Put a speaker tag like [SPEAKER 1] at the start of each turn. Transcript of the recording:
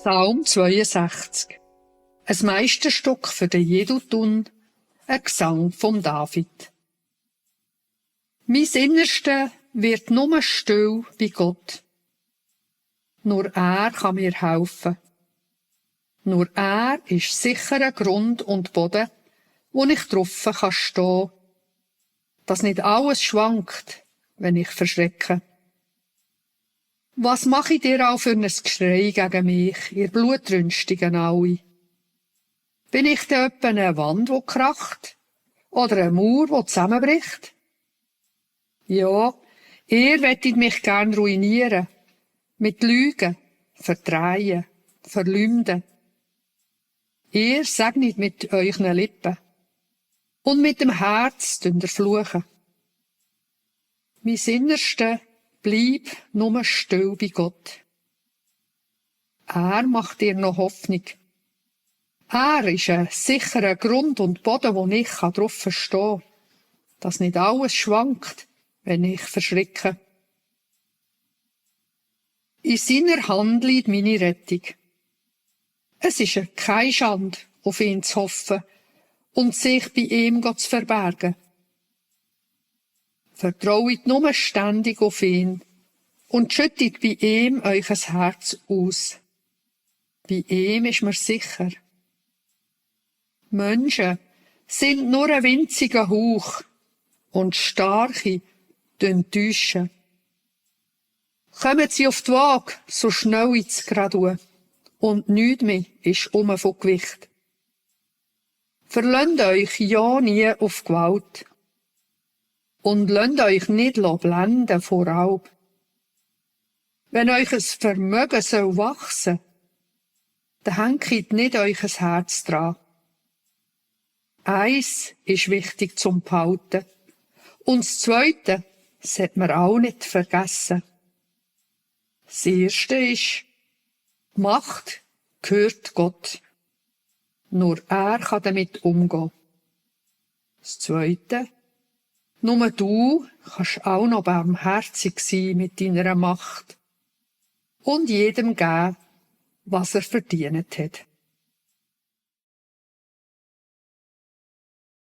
[SPEAKER 1] Psalm 62. Ein Meisterstück für den Jedutun, ein Gesang vom David. Mein Innerste wird nur still wie Gott. Nur er kann mir helfen. Nur er ist sicherer Grund und Boden, wo ich drauf kann stehen, dass nicht alles schwankt, wenn ich verschrecke. Was mache ich dir auch für ein Geschrei gegen mich, ihr Blutrünstigen alle? Bin ich denn etwa eine Wand, die kracht? Oder eine Mauer, die zusammenbricht? Ja, ihr wettet mich gern ruinieren, mit Lügen, verdrehen, verleumden. Ihr segnet mit euren Lippen und mit dem Herz fluchen. Mein Innerste bleib nur still bei Gott. Er macht dir noch Hoffnung. Er ist ein sicherer Grund und Boden, wo ich drauf stehen kann, dass nicht alles schwankt, wenn ich verschrecke. In seiner Hand liegt meine Rettung. Es ist keine Schande, auf ihn zu hoffen und sich bei ihm zu verbergen. Vertrauet nur ständig auf ihn und schüttet bei ihm euch ein Herz aus. Bei ihm ist man sicher. Menschen sind nur ein winziger Hauch und Starke täuschen. Kommen sie auf die Waage, so schnell ins Gradue und nichts mehr ist von Gewicht. Verlönt euch ja nie auf Gewalt und lasst euch nicht blenden vor Raub. Wenn euch ein Vermögen soll wachsen, dann hängt nicht euch ein Herz dran. Eins ist wichtig zum Behalten und das Zweite sollte man auch nicht vergessen. Das Erste ist, Macht gehört Gott. Nur er kann damit umgehen. Das Zweite, nur du kannst auch noch barmherzig sein mit deiner Macht und jedem geben, was er verdient hat.